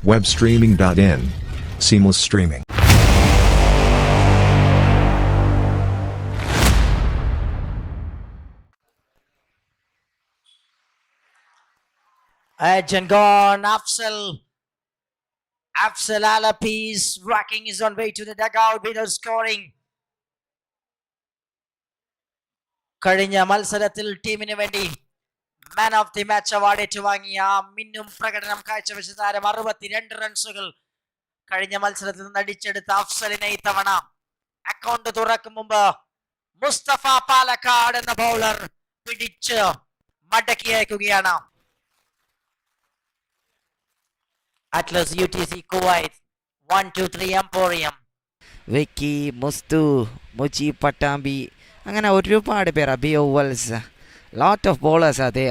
Webstreaming.in. Seamless streaming. Edge and gone. Afzal Alapi's racking is on way to the dugout without scoring. കഴിഞ്ഞ മത്സരത്തിൽ ടീമിന് വേണ്ടി man of the match award ഏറ്റുവാങ്ങിയ മിന്നും പ്രകടനം കാഴ്ചവെച്ച താരം 62 റൺസുകൾ കഴിഞ്ഞ മത്സരത്തിൽ നിന്ന് അടിച്ചെടുത്ത അഫ്സലിനെ ഇത്തവണ അക്കൗണ്ട് തുറക്കും മുമ്പ് മുസ്തഫ പാലക്കാട് എന്ന ബൗളർ പിടിച്ച് മടക്കി അയക്കുകയാണ്. Atlas UTC Kuwait 1-2-3 emporium. Vicky, Musthu, Muji Pattambi, അങ്ങനെ ഒരുപാട് പേർ, അബിയോ വൽസ്, ലോട്ട് ഓഫ് ബോളേഴ്സ് അതേ.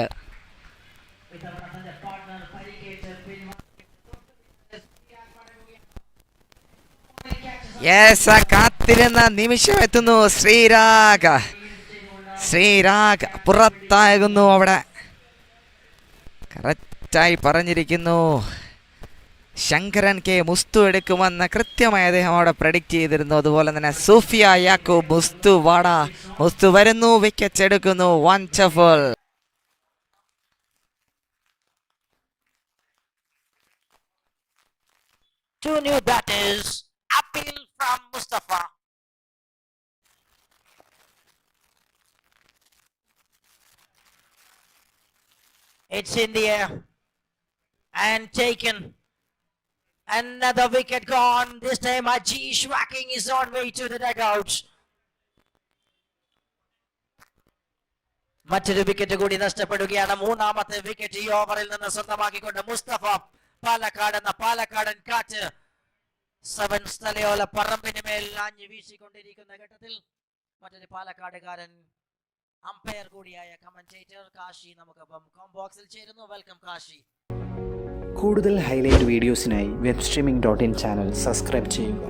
യെസ്, കാത്തിരുന്ന നിമിഷം എത്തുന്നു. ശ്രീരാഗ് പുറത്താകുന്നു. അവിടെ കറക്റ്റായി പറഞ്ഞിരിക്കുന്നു. ശങ്കരൻ കെ മുസ്തു എടുക്കുമെന്ന് കൃത്യമായി അദ്ദേഹം അവിടെ പ്രഡിക്റ്റ് ചെയ്തിരുന്നു. അതുപോലെ തന്നെ സൂഫിയ യാക്കൂബ്, മുസ്തു വാട, മുസ്തു വരുന്നു, വിക്കറ്റ് എടുക്കുന്നു. Wonderful. Two new batters. Appeal from Mustafa. It's in the air and taken. Another wicket gone. This time Ajish Wacking is on way to the dugout. മറ്റൊരു വിക്കറ്റ് കൂടി നഷ്ടപ്പെടുകയാണ്. മൂന്നാമത്തെ വിക്കറ്റ് ഈ ഓവറിൽ നിന്ന് സ്വന്തമാക്കിക്കൊണ്ട് മുസ്തഫ പാലക്കാട് എന്ന പാലക്കാടൻ കാറ്റ് സെവൻ സ്ഥലയോല പറമ്പിന് മേൽ ആഞ്ഞു വീശിക്കൊണ്ടിരിക്കുന്ന ഘട്ടത്തിൽ മറ്റൊരു പാലക്കാടുകാരൻ അമ്പയർ കൂടിയായ കമന്റേറ്റർ കാശി നമുക്കൊപ്പം കോംബോക്സിൽ ചേരുന്നു. വെൽക്കം കാശി. കൂടുതൽ ഹൈലൈറ്റ് വീഡിയോസിനായി വെബ്സ്ട്രീമിംഗ്.in ചാനൽ സബ്സ്ക്രൈബ് ചെയ്യുക.